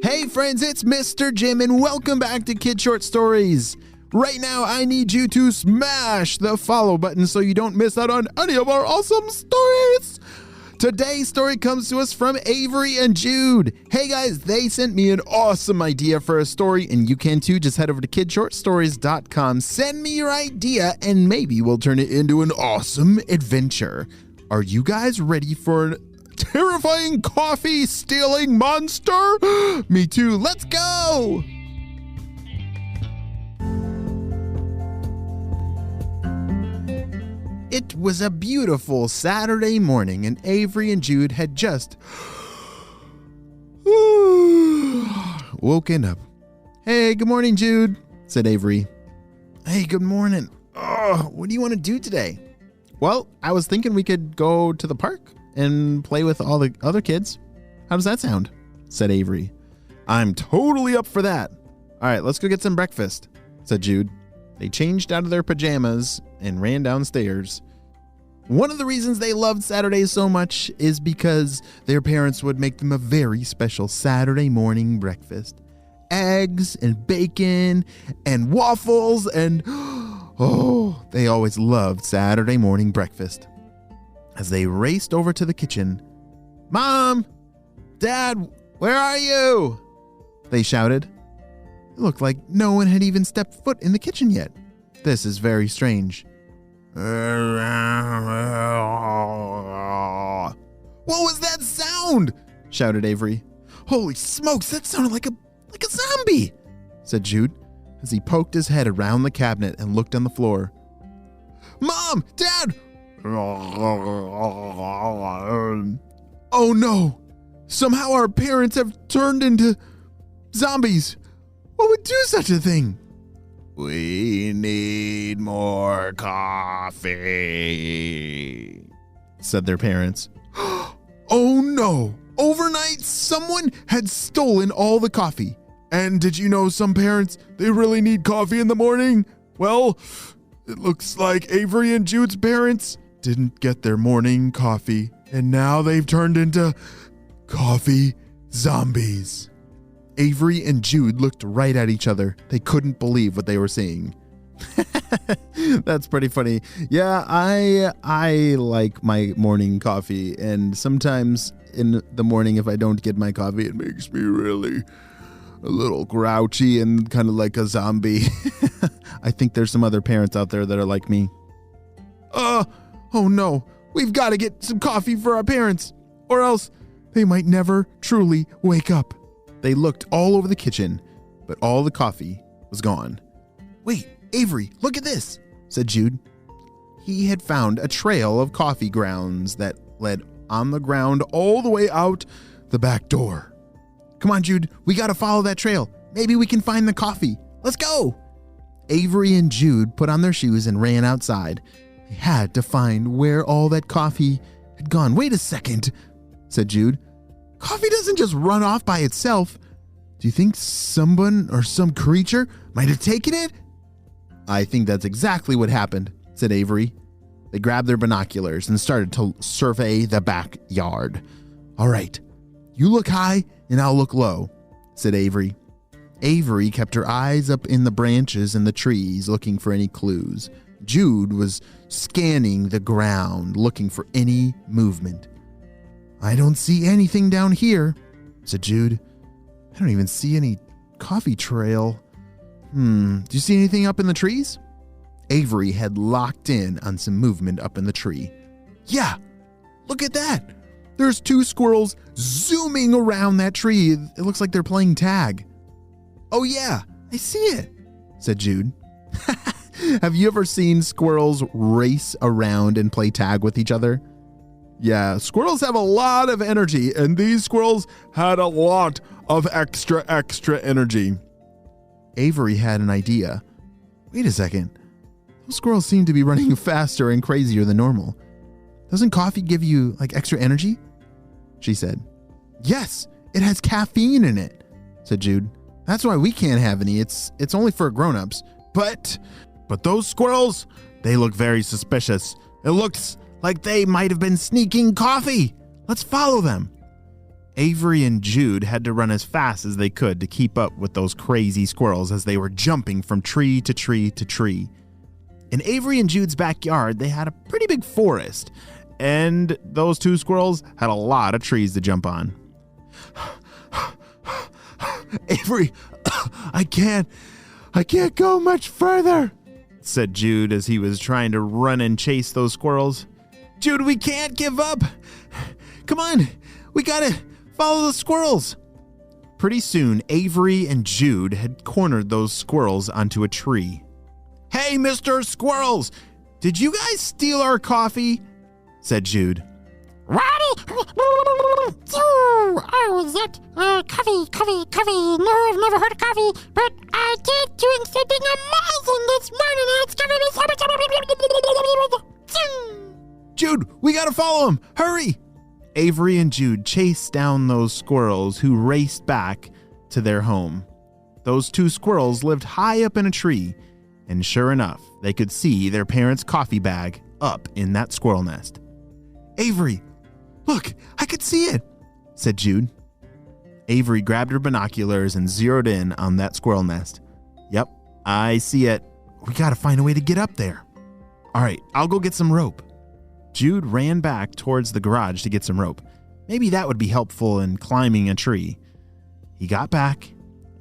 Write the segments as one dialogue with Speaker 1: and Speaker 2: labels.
Speaker 1: Hey friends, it's Mr. Jim and welcome back to Kid Short Stories. Right now, I need you to smash the follow button so you don't miss out on any of our awesome stories. Today's story comes to us from Avery and Jude. Hey guys, they sent me an awesome idea for a story and you can too. Just head over to kidshortstories.com, send me your idea and maybe we'll turn it into an awesome adventure. Are you guys ready for an terrifying coffee-stealing monster? Me too. Let's go! It was a beautiful Saturday morning, and Avery and Jude had just woken up. Hey, good morning, Jude, said Avery. Hey, good morning. What do you want to do today? Well, I was thinking we could go to the park and play with all the other kids. How does that sound? Said Avery. I'm totally up for that. All right, let's go get some breakfast, said Jude. They changed out of their pajamas and ran downstairs. One of the reasons they loved Saturdays so much is because their parents would make them a very special Saturday morning breakfast. Eggs and bacon and waffles and they always loved Saturday morning breakfast. As they raced over to the kitchen, Mom! Dad, where are you? They shouted. It looked like no one had even stepped foot in the kitchen yet. This is very strange. What was that sound? Shouted Avery. Holy smokes, that sounded like a zombie, said Jude, as he poked his head around the cabinet and looked on the floor. Mom! Dad! Oh no! Somehow our parents have turned into zombies. What would do such a thing? We need more coffee, said their parents. Oh no! Overnight, someone had stolen all the coffee. And did you know some parents, they really need coffee in the morning? Well, it looks like Avery and Jude's parents didn't get their morning coffee, and now they've turned into coffee zombies. Avery and Jude looked right at each other. They couldn't believe what they were seeing. That's pretty funny. Yeah, I like my morning coffee, and sometimes in the morning if I don't get my coffee, it makes me really a little grouchy and kind of like a zombie. I think there's some other parents out there that are like me. Oh no, we've got to get some coffee for our parents, or else they might never truly wake up. They looked all over the kitchen, but all the coffee was gone. Wait, Avery, look at this, said Jude. He had found a trail of coffee grounds that led on the ground all the way out the back door. Come on, Jude, we got to follow that trail. Maybe we can find the coffee. Let's go. Avery and Jude put on their shoes and ran outside. They had to find where all that coffee had gone. Wait a second, said Jude. Coffee doesn't just run off by itself. Do you think someone or some creature might have taken it? I think that's exactly what happened, said Avery. They grabbed their binoculars and started to survey the backyard. All right, you look high and I'll look low, said Avery. Avery kept her eyes up in the branches and the trees looking for any clues. Jude was scanning the ground looking for any movement. I don't see anything down here, said Jude. I don't even see any coffee trail. Do you see anything up in the trees? Avery had locked in on some movement up in the tree. Yeah, look at that. There's two squirrels zooming around that tree. It looks like they're playing tag. Oh yeah, I see it, said Jude. Have you ever seen squirrels race around and play tag with each other? Yeah, squirrels have a lot of energy, and these squirrels had a lot of extra energy. Avery had an idea. Wait a second. Those squirrels seem to be running faster and crazier than normal. Doesn't coffee give you like extra energy? She said. Yes, it has caffeine in it, said Jude. That's why we can't have any. It's only for grown-ups. But those squirrels, they look very suspicious. It looks like they might have been sneaking coffee. Let's follow them. Avery and Jude had to run as fast as they could to keep up with those crazy squirrels as they were jumping from tree to tree to tree. In Avery and Jude's backyard, they had a pretty big forest, and those two squirrels had a lot of trees to jump on. Avery, I can't go much further, said Jude as he was trying to run and chase those squirrels. Jude, we can't give up. Come on, we gotta follow the squirrels. Pretty soon, Avery and Jude had cornered those squirrels onto a tree. Hey, Mr. Squirrels, did you guys steal our coffee? Said Jude.
Speaker 2: Oh, is that coffee? No, I've never heard of coffee, but I did doing something amazing this morning, and it's giving me so much.
Speaker 1: Jude, we gotta follow him. Hurry! Avery and Jude chased down those squirrels who raced back to their home. Those two squirrels lived high up in a tree, and sure enough, they could see their parents' coffee bag up in that squirrel nest. Avery, look, I could see it, said Jude. Avery grabbed her binoculars and zeroed in on that squirrel nest. Yep, I see it. We gotta find a way to get up there. All right, I'll go get some rope. Jude ran back towards the garage to get some rope. Maybe that would be helpful in climbing a tree. He got back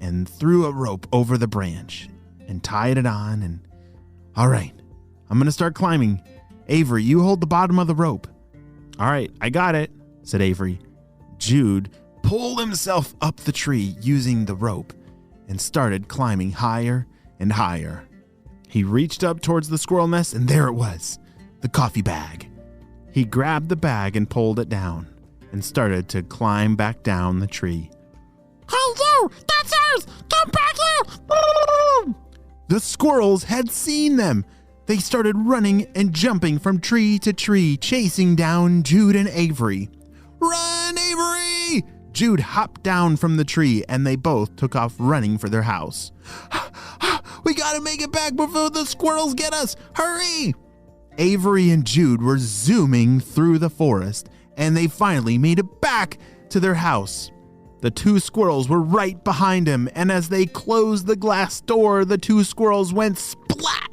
Speaker 1: and threw a rope over the branch and tied it on and... All right, I'm gonna start climbing. Avery, you hold the bottom of the rope. All right, I got it, said Avery. Jude pulled himself up the tree using the rope and started climbing higher and higher. He reached up towards the squirrel nest, and there it was, the coffee bag. He grabbed the bag and pulled it down and started to climb back down the tree.
Speaker 2: Hey, you! That's ours! Come back here!
Speaker 1: The squirrels had seen them. They started running and jumping from tree to tree, chasing down Jude and Avery. Run, Avery! Jude hopped down from the tree, and they both took off running for their house. We gotta make it back before the squirrels get us! Hurry! Avery and Jude were zooming through the forest, and they finally made it back to their house. The two squirrels were right behind him, and as they closed the glass door, the two squirrels went splat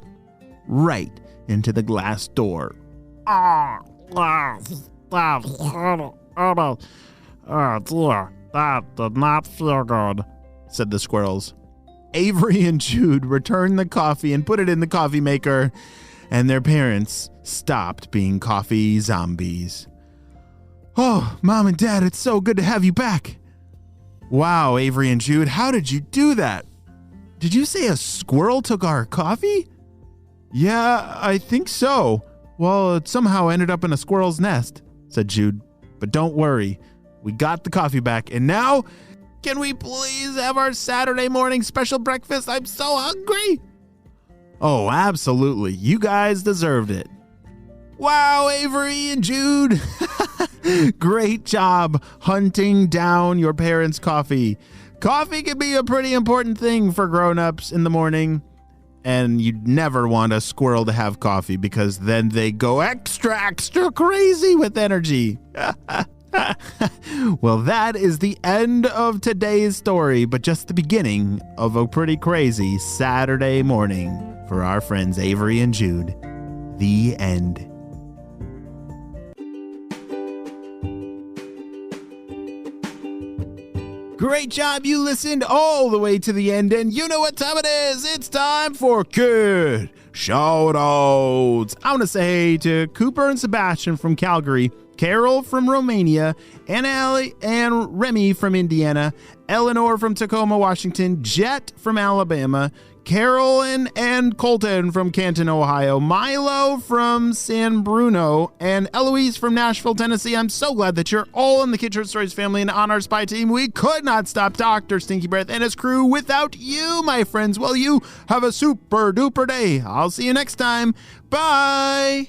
Speaker 1: right into the glass door.
Speaker 2: Oh dear, that did not feel good,
Speaker 1: said the squirrels. Avery and Jude returned the coffee and put it in the coffee maker, and their parents stopped being coffee zombies. Oh, Mom and Dad, it's so good to have you back. Wow, Avery and Jude, how did you do that? Did you say a squirrel took our coffee? Yeah, I think so. Well, it somehow ended up in a squirrel's nest, said Jude. But don't worry, we got the coffee back, and now, can we please have our Saturday morning special breakfast? I'm so hungry. Oh, absolutely. You guys deserved it. Wow, Avery and Jude. Great job hunting down your parents' coffee. Coffee can be a pretty important thing for grown-ups in the morning. And you'd never want a squirrel to have coffee because then they go extra crazy with energy. Well, that is the end of today's story, but just the beginning of a pretty crazy Saturday morning for our friends Avery and Jude. The end. Great job, you listened all the way to the end, and you know what time it is. It's time for Kid Shoutouts. I want to say hey to Cooper and Sebastian from Calgary, Carol from Romania, Anna and Remy from Indiana, Eleanor from Tacoma, Washington, Jet from Alabama, Carolyn and Colton from Canton, Ohio, Milo from San Bruno, and Eloise from Nashville, Tennessee. I'm so glad that you're all in the Kid Short Stories family and on our spy team. We could not stop Dr. Stinky Breath and his crew without you, my friends. Well, you have a super duper day. I'll see you next time. Bye.